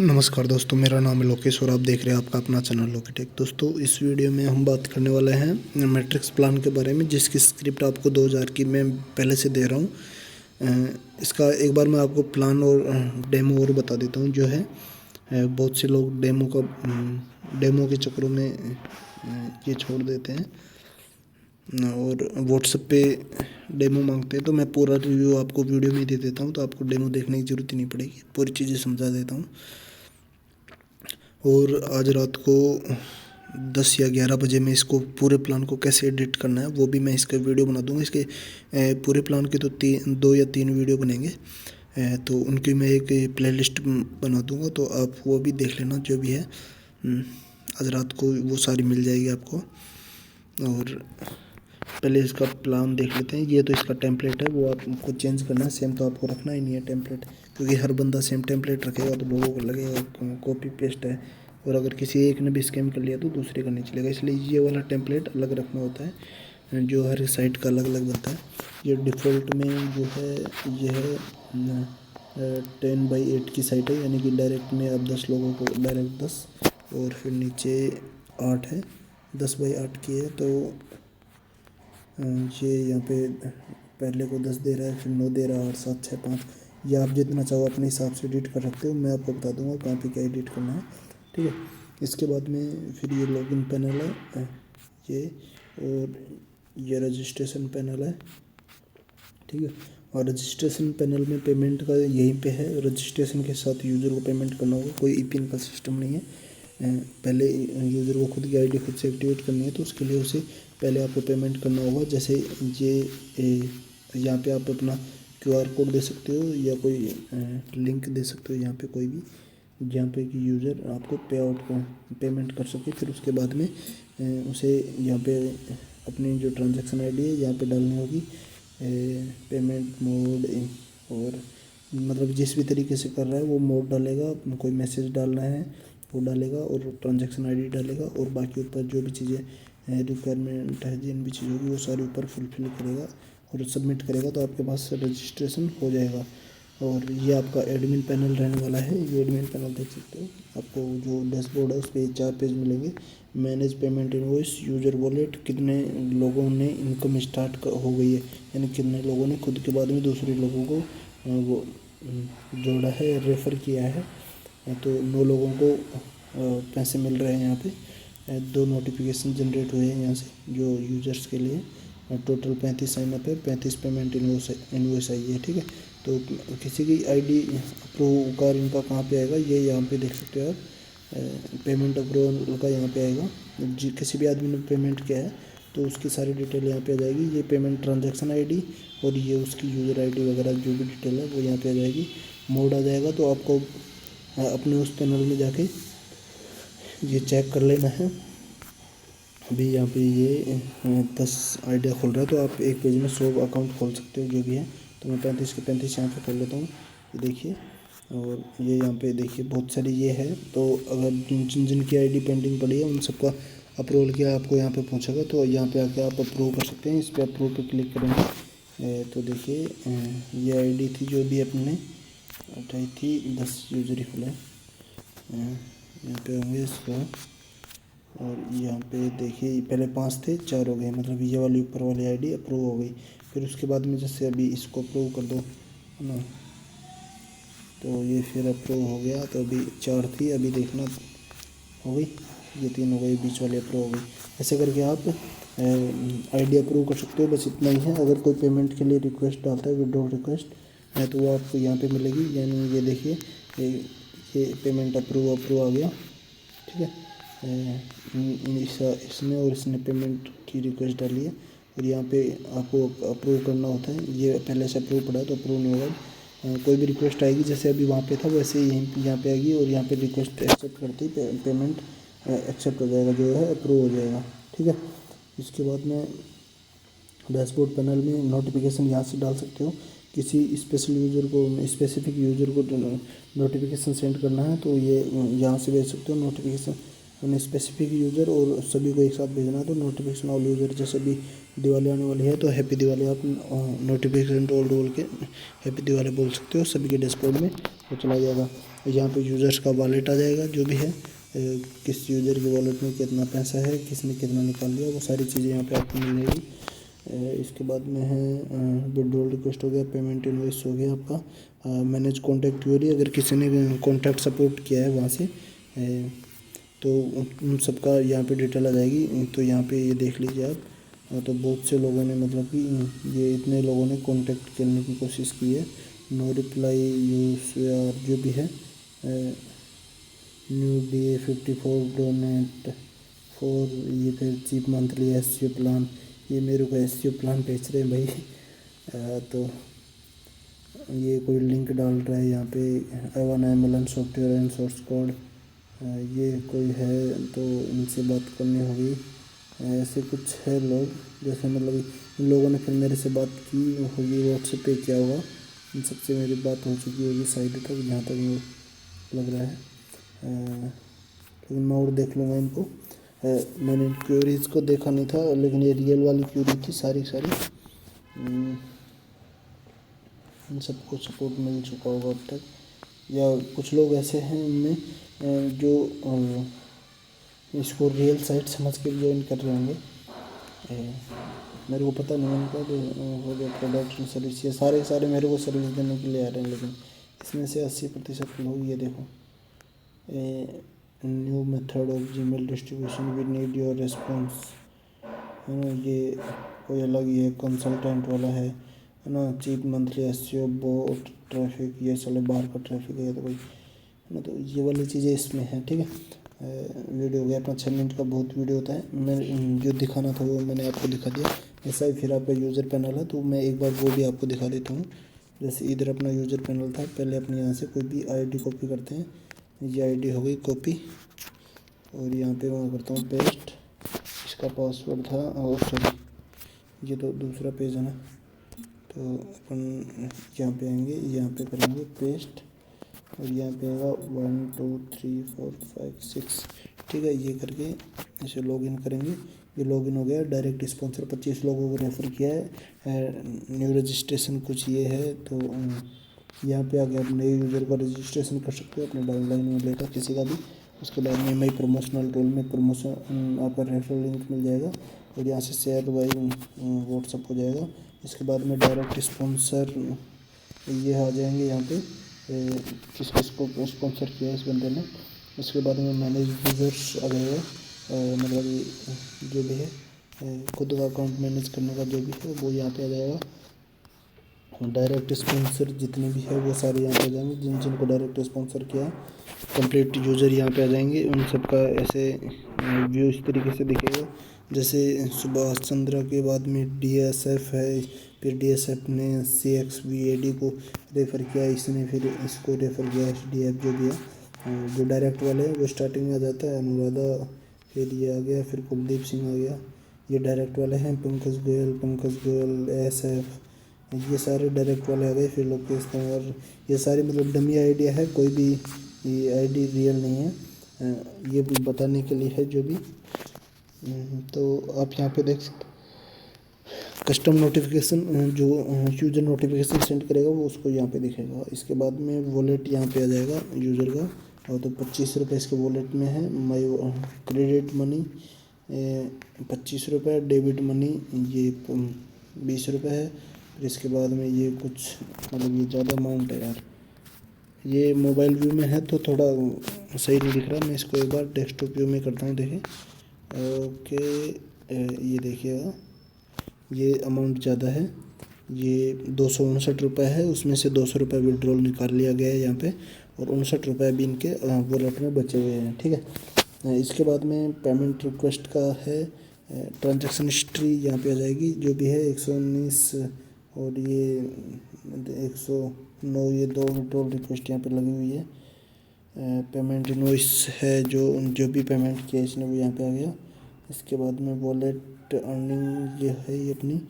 नमस्कार दोस्तों, मेरा नाम है लोकेश और आप देख रहे हैं आपका अपना चैनल लोकीटेक। दोस्तों, इस वीडियो में हम बात करने वाले हैं मैट्रिक्स प्लान के बारे में, जिसकी स्क्रिप्ट आपको 2000 की मैं पहले से दे रहा हूं। इसका एक बार मैं आपको प्लान और डेमो और बता देता हूं। जो है बहुत से लोग डेमो के चक्करों में ये छोड़ देते हैं और व्हाट्सएप पे डेमो मांगते हैं। तो मैं पूरा रिव्यू आपको वीडियो में दे देता हूं, तो आपको डेमो देखने की ज़रूरत ही नहीं पड़ेगी, पूरी चीज़ें समझा देता हूं। और आज रात को 10 या 11 बजे मैं इसको पूरे प्लान को कैसे एडिट करना है वो भी मैं इसका वीडियो बना दूंगा। इसके पूरे प्लान के तो 2 या 3 वीडियो बनेंगे, तो उनकी मैं एक प्लेलिस्ट बना दूंगा, तो आप वो भी देख लेना। जो भी है आज रात को वो सारी मिल जाएगी आपको। और पहले इसका प्लान देख लेते हैं। ये तो इसका टेम्पलेट है, वो आपको चेंज करना है। सेम तो आपको रखना ही नहीं है टेम्पलेट, क्योंकि हर बंदा सेम टेम्पलेट रखेगा तो लोगों को लगेगा कॉपी पेस्ट है, और अगर किसी एक ने भी स्कैम कर लिया तो दूसरे का नहीं चलेगा। इसलिए ये वाला टेम्पलेट अलग रखना होता है, जो हर साइट का अलग अलग बनता है। ये डिफ़ॉल्ट में जो है ये है 10/8 की साइट है, यानी कि डायरेक्ट में आप 10 लोगों को डायरेक्ट 10, और फिर नीचे 8 है, 10/8 की है। तो ये यहाँ पे पहले को 10 दे रहा है, फिर 9 दे रहा है, 8 7 6 5। ये आप जितना चाहो अपने हिसाब से एडिट कर सकते हो। मैं आपको बता दूंगा कहाँ पे क्या एडिट करना है, ठीक है। इसके बाद में फिर ये लॉगिन पैनल है ये, और ये रजिस्ट्रेशन पैनल है, ठीक है। और रजिस्ट्रेशन पैनल में पेमेंट का यहीं पे है। रजिस्ट्रेशन के साथ यूज़र को पेमेंट करना होगा, कोई ई-पिन का सिस्टम नहीं है। पहले यूज़र को खुद की आईडी खुद से एक्टिवेट करनी है, तो उसके लिए उसे पहले आपको पेमेंट करना होगा। जैसे ये यहाँ पे आप अपना QR कोड दे सकते हो, या कोई लिंक दे सकते हो यहाँ पे कोई भी, जहाँ पे कि यूज़र आपको पेमेंट कर सके। फिर उसके बाद में उसे यहाँ पे अपनी जो ट्रांजैक्शन आईडी है यहाँ पे डालनी होगी, पेमेंट मोड, और मतलब जिस भी तरीके से कर रहा है वो मोड डालेगा। कोई मैसेज डालना है वो डालेगा, और ट्रांजैक्शन आईडी डालेगा, और बाकी ऊपर जो भी चीज़ें रिक्वायरमेंट है, जिन भी चीज़ों की वो सारी ऊपर फुलफिल करेगा और सबमिट करेगा, तो आपके पास रजिस्ट्रेशन हो जाएगा। और ये आपका एडमिन पैनल रहने वाला है। ये एडमिन पैनल देख सकते हो। आपको जो डैशबोर्ड है उस पर 4 पेज मिलेंगे। Manage payment invoice, user wallet, कितने लोगों ने इनकम स्टार्ट हो गई है, यानी कितने लोगों ने खुद के बाद में दूसरे लोगों को वो जोड़ा है, रेफ़र किया है। तो 9 लोगों को पैसे मिल रहे हैं यहाँ पे। 2 नोटिफिकेशन जनरेट हुए हैं यहाँ से जो यूजर्स के लिए। टोटल 35 साइनअप है, 35 पेमेंट इनवॉइस आई है, ठीक है। तो किसी की आईडी अप्रूव का इनका कहाँ पे आएगा, ये यहाँ पे देख सकते हो आप। पेमेंट अप्रूवल का यहाँ पे आएगा। किसी भी आदमी ने पेमेंट किया है तो उसकी सारी डिटेल यहाँ पे आ जाएगी। ये पेमेंट ट्रांजैक्शन आईडी और ये उसकी यूज़र आईडी वगैरह जो भी डिटेल है वो यहाँ पे आ जाएगी। मोड आ जाएगा, तो आपको अपने उस पैनल में जाके ये चेक कर लेना है। अभी यहाँ पे ये 10 आइडिया खोल रहा है, तो आप एक पेज में 100 अकाउंट खोल सकते हो जो भी है। तो मैं 35 के 35 यहाँ पे खोल लेता हूँ, ये देखिए। और ये यहाँ पे देखिए बहुत सारी ये है। तो अगर जिनकी आईडी पेंडिंग पड़ी है उन सबका अप्रूवल किया आपको यहाँ पे पूछेगा, तो यहाँ पे आके आप अप्रूव कर सकते हैं। इस पर अप्रूव पे क्लिक करेंगे तो देखिए ये आईडी थी जो भी अपने उठाई थी, 10 यूजर ही खुले यहाँ पे होंगे इसको। और यहाँ पे देखिए पहले 5 थे, 4 हो गए, मतलब ये वाली ऊपर वाली आईडी अप्रूव हो गई। फिर उसके बाद में जैसे अभी इसको अप्रूव कर दो, है ना, तो ये फिर अप्रूव हो गया। तो अभी 4 थी, अभी देखना हो गई, ये 3 हो गई, बीच वाली अप्रूव हो गई। ऐसे करके आप आईडी अप्रूव कर सकते हो। बस इतना ही है। अगर कोई पेमेंट के लिए रिक्वेस्ट डालता है, विड्रॉ रिक्वेस्ट है, तो वो आपको यहाँ पे मिलेगी। यानी ये देखिए ये पेमेंट अप्रूव आ गया, ठीक है। इसने और इसने पेमेंट की रिक्वेस्ट डाली है, और यहाँ पे आपको अप्रूव करना होता है। ये पहले से अप्रूव पड़ा है तो अप्रूव नहीं होगा। कोई भी रिक्वेस्ट आएगी, जैसे अभी वहाँ पे था वैसे ही यहाँ पे आएगी, और यहाँ पे रिक्वेस्ट एक्सेप्ट करती पेमेंट एक्सेप्ट हो जाएगा, जो है अप्रूव हो जाएगा, ठीक है। इसके बाद में डैशबोर्ड पैनल में नोटिफिकेशन यहाँ से डाल सकते हो। किसी स्पेशल यूज़र को, स्पेसिफिक यूज़र को नोटिफिकेशन सेंड करना है तो ये यहाँ से भेज सकते हो नोटिफिकेशन। उन्हें स्पेसिफिक यूज़र और सभी को एक साथ भेजना है तो नोटिफिकेशन ऑल यूज़र। जैसे अभी दिवाली आने वाली है तो हैप्पी दिवाली आप नोटिफिकेशन ऑल बोल के हैप्पी दिवाली बोल सकते हो, सभी के डैशबोर्ड में वो चला जाएगा। यहाँ पे यूज़र्स का वॉलेट आ जाएगा, जो भी है किस यूज़र के वॉलेट में कितना पैसा है, किसने कितना निकाल लिया, वो सारी चीज़ें यहाँ पे आपको मिल जाएगी। इसके बाद में है विड्रॉल रिक्वेस्ट हो गया, पेमेंट इनवॉइस हो गया आपका, मैनेज कॉन्टैक्ट क्वेरी, अगर किसी ने कॉन्टैक्ट सपोर्ट किया है वहाँ से तो उन सबका यहाँ पे डिटेल आ जाएगी। तो यहाँ पे ये देख लीजिए आप। तो बहुत से लोगों ने मतलब कि ये इतने लोगों ने कांटेक्ट करने की कोशिश की है। नो रिप्लाई यूज या जो भी है, न्यू DA54 डोनेट फॉर, ये फिर चीप मंथली SEO प्लान, ये मेरे को SEO प्लान बेच रहे हैं भाई। तो ये कोई लिंक डाल रहा है यहाँ पे, I1 MLM software and source code, ये कोई है तो इनसे बात करनी होगी, ऐसे कुछ है लोग। जैसे मतलब इन लोगों ने फिर मेरे से बात की होगी, व्हाट्सएप पे किया होगा, इन सबसे मेरी बात हो चुकी होगी साइड तक, जहाँ तक मुझे लग रहा है। लेकिन मैं और देख लूँगा इनको। मैंने क्यूरीज को देखा नहीं था, लेकिन ये रियल वाली क्यूरी थी सारी सारी। इन सबको सपोर्ट मिल चुका होगा अब तक, या कुछ लोग ऐसे हैं इनमें जो इसको रियल साइट समझ के ज्वाइन कर रहे होंगे। मेरे को पता नहीं उनका हो गया प्रोडक्ट सर्विस, ये सारे मेरे को सर्विस देने के लिए आ रहे हैं। लेकिन इसमें से 80% लोग, ये देखो, new method of Gmail distribution, we need your response, है ना। ये कोई अलग, ये कंसल्टेंट वाला है ना। Cheap monthly SEO bot traffic, ये साले बाहर का ट्रैफिक है तो कोई, है ना। तो ये वाली चीज़ें इसमें हैं, ठीक है। वीडियो हो गया अपना 6 मिनट का, बहुत वीडियो होता है। मैं जो दिखाना था वो मैंने आपको दिखा दिया। ऐसा ही फिर आपका यूज़र पैनल है, तो मैं एक बार वो भी आपको दिखा देता हूँ। जैसे इधर अपना यूज़र पैनल था, पहले अपने यहाँ से कोई भी ID कॉपी करते हैं, ये ID हो गई कॉपी, और यहाँ पे मैं करता हूँ पेस्ट। इसका पासवर्ड था, और सॉरी ये तो दूसरा पेज है ना, तो अपन यहाँ पे आएंगे, यहाँ पे करेंगे पेस्ट, और यहाँ पे आएगा 1 2 3 4 5 6, ठीक है। ये करके इसे लॉगिन करेंगे, ये लॉगिन हो गया। डायरेक्ट स्पॉन्सर 25 लोगों को रेफ़र किया है। न्यू रजिस्ट्रेशन कुछ ये है, तो यहाँ पे आगे आप नए यूज़र का रजिस्ट्रेशन कर सकते हो अपने डाउनलाइन में लेकर किसी का भी। उसके बाद में मई प्रमोशनल टूल में प्रमोशन आपका रेफरल लिंक मिल जाएगा, और यहाँ से शेयर बाई व्हाट्सअप हो जाएगा। इसके बाद में डायरेक्ट स्पॉन्सर ये आ जाएंगे यहाँ पे, किस किस को स्पॉन्सर किया है इस बंदे ने। इसके बाद में मैनेज यूज़र्स आ जाएगा, मतलब जो भी है खुद का अकाउंट मैनेज करने का जो भी है वो यहाँ पे आ जाएगा। डायरेक्ट स्पॉन्सर जितने भी है वो सारे यहाँ पे आ जाएंगे, जिनको डायरेक्ट स्पॉन्सर किया है। कंप्लीट यूज़र यहाँ पे आ जाएंगे, उन सबका ऐसे व्यू इस तरीके से दिखेगा। जैसे सुभाष चंद्रा के बाद में DSF है, फिर DSF ने CXVAD को रेफ़र किया, इसने फिर इसको रेफ़र किया HDF जो भी है। जो डायरेक्ट वाले हैं वो स्टार्टिंग में आ जाता है अनुराधा, फिर ये आ गया, फिर कुलदीप सिंह आ गया, ये डायरेक्ट वाले हैं। पंकज गोयल SF, ये सारे डायरेक्ट वाले आ गए। फिर लोकेश तंवर, ये सारी मतलब डमी आइडिया है, कोई भी ये आईडी रियल नहीं है, ये भी बताने के लिए है जो भी। तो आप यहाँ पे देख सकते, कस्टम नोटिफिकेशन, जो यूज़र नोटिफिकेशन सेंड करेगा वो उसको यहाँ पे दिखेगा। इसके बाद में वॉलेट यहाँ पे आ जाएगा यूज़र का, और तो 25 रुपये इसके वॉलेट में है। माई क्रेडिट मनी 25 रुपये, डेबिट मनी ये 20 रुपये है। फिर इसके बाद में ये कुछ मतलब ये ज़्यादा अमाउंट है यार, ये मोबाइल व्यू में है तो थोड़ा सही नहीं दिख रहा। मैं इसको एक बार डेस्कटॉप व्यू में करता हूँ, देखिए। ओके, ये देखिएगा, ये अमाउंट ज़्यादा है, ये 259 रुपये है, उसमें से 200 रुपये विड्रॉल निकाल लिया गया है यहाँ पे, और 59 रुपये अभी इनके वॉलेट में बचे हुए हैं, ठीक है। इसके बाद में पेमेंट रिक्वेस्ट का है, ट्रांजैक्शन हिस्ट्री यहाँ पे आ जाएगी, जो भी है 119 और ये 109, ये 2 विड्रॉल रिक्वेस्ट यहाँ पे लगी हुई है। पेमेंट इनवॉइस है, जो भी पेमेंट किया इसने वो यहाँ पे आ गया। इसके बाद में वॉलेट अर्निंग ये है ये अपनी,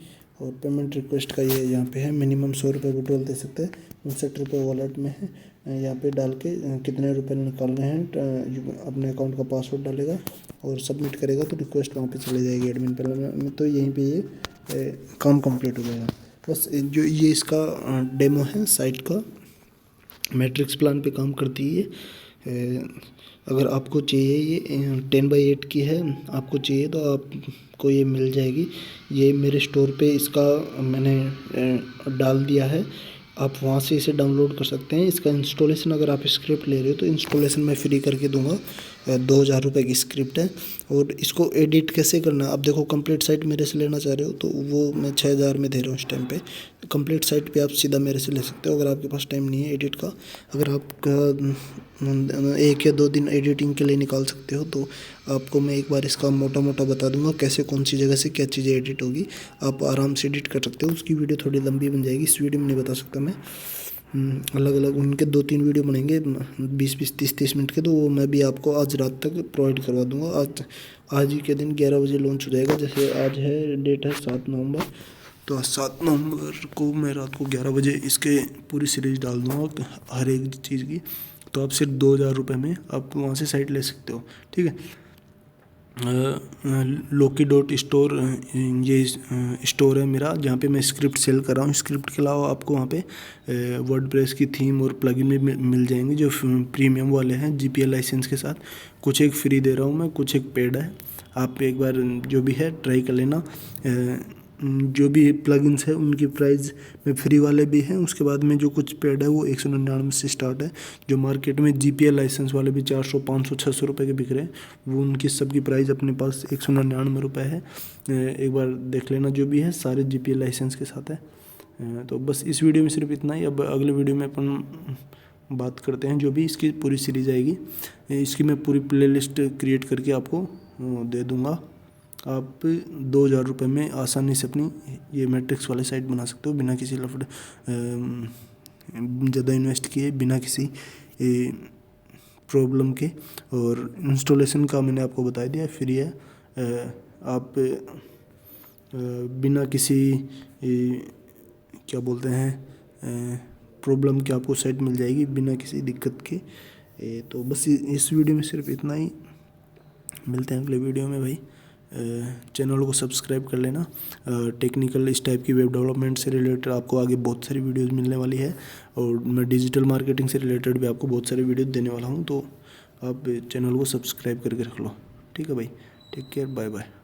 और पेमेंट रिक्वेस्ट का ये यहाँ पे है। मिनिमम 100 रुपये विड्रॉल दे सकते हैं, 59 रुपये वॉलेट में है। यहाँ पे डाल के कितने रुपए निकालने हैं, अपने अकाउंट का पासवर्ड डालेगा और सबमिट करेगा तो रिक्वेस्ट वहाँ पे चली जाएगी एडमिन पैनल में। तो यहीं पे ये काम कंप्लीट हो जाएगा। बस जो ये इसका डेमो है साइट का, मैट्रिक्स प्लान पे काम करती है ये। अगर आपको चाहिए ये 10/8 की है, आपको चाहिए तो आपको ये मिल जाएगी। ये मेरे स्टोर पे इसका मैंने डाल दिया है, आप वहाँ से इसे डाउनलोड कर सकते हैं। इसका इंस्टॉलेशन अगर आप स्क्रिप्ट ले रहे हो तो इंस्टॉलेशन मैं फ्री करके दूंगा। 2,000 रुपये की स्क्रिप्ट है। और इसको एडिट कैसे करना है, आप देखो कंप्लीट साइट मेरे से लेना चाह रहे हो तो वो मैं 6,000 में दे रहा हूँ इस टाइम पे। कंप्लीट साइट पे आप सीधा मेरे से ले सकते हो अगर आपके पास टाइम नहीं है एडिट का। अगर आप 1 या 2 दिन एडिटिंग के लिए निकाल सकते हो तो आपको मैं एक बार इसका मोटा मोटा बता दूंगा कैसे कौन सी जगह से क्या चीज़ें एडिट होगी, आप आराम से एडिट कर सकते हो। उसकी वीडियो थोड़ी लंबी बन जाएगी, इस वीडियो में नहीं बता सकता मैं। अलग अलग उनके 2-3 वीडियो बनेंगे 20-20 30-30 मिनट के, तो वो मैं भी आपको आज रात तक प्रोवाइड करवा दूंगा। आज ही के दिन 11 बजे लॉन्च हो जाएगा। जैसे आज है, डेट है 7 नवंबर, तो 7 नवंबर को मैं रात को 11 बजे इसके पूरी सीरीज डाल दूंगा हर एक चीज़ की। तो आप सिर्फ 2,000 रुपये में आप वहाँ से साइट ले सकते हो, ठीक है। loky.store ये स्टोर है मेरा, जहाँ पे मैं स्क्रिप्ट सेल कर रहा हूँ। स्क्रिप्ट के अलावा आपको वहाँ पे वर्डप्रेस की थीम और प्लगइन भी मिल जाएंगे जो प्रीमियम वाले हैं GPL लाइसेंस के साथ। कुछ एक फ्री दे रहा हूँ मैं, कुछ एक पेड है। आप एक बार जो भी है ट्राई कर लेना। जो भी प्लगइन्स है उनकी प्राइस में फ्री वाले भी हैं, उसके बाद में जो कुछ पेड है वो 199 से स्टार्ट है। जो मार्केट में GPL लाइसेंस वाले भी 400, 500, 600 रुपये के बिक रहे हैं, वो उनकी सबकी प्राइस अपने पास 199 रुपये है। एक बार देख लेना, जो भी है सारे GPL लाइसेंस के साथ है। तो बस इस वीडियो में सिर्फ इतना ही। अब अगले वीडियो में अपन बात करते हैं जो भी इसकी पूरी सीरीज आएगी। इसकी मैं पूरी प्लेलिस्ट क्रिएट करके आपको दे दूँगा। आप 2,000 रुपये में आसानी से अपनी ये मैट्रिक्स वाले साइट बना सकते हो बिना किसी लफड़े ज़्यादा इन्वेस्ट किए, बिना किसी प्रॉब्लम के। और इंस्टॉलेशन का मैंने आपको बता दिया, फ्री है। आप बिना किसी क्या बोलते हैं प्रॉब्लम के आपको साइट मिल जाएगी बिना किसी दिक्कत के। तो बस इस वीडियो में सिर्फ इतना ही। मिलते हैं अगले वीडियो में भाई। चैनल को सब्सक्राइब कर लेना। टेक्निकल इस टाइप की वेब डेवलपमेंट से रिलेटेड आपको आगे बहुत सारी वीडियोस मिलने वाली है, और मैं डिजिटल मार्केटिंग से रिलेटेड भी आपको बहुत सारी वीडियो देने वाला हूँ। तो आप चैनल को सब्सक्राइब करके रख लो, ठीक है भाई। Take care, bye bye.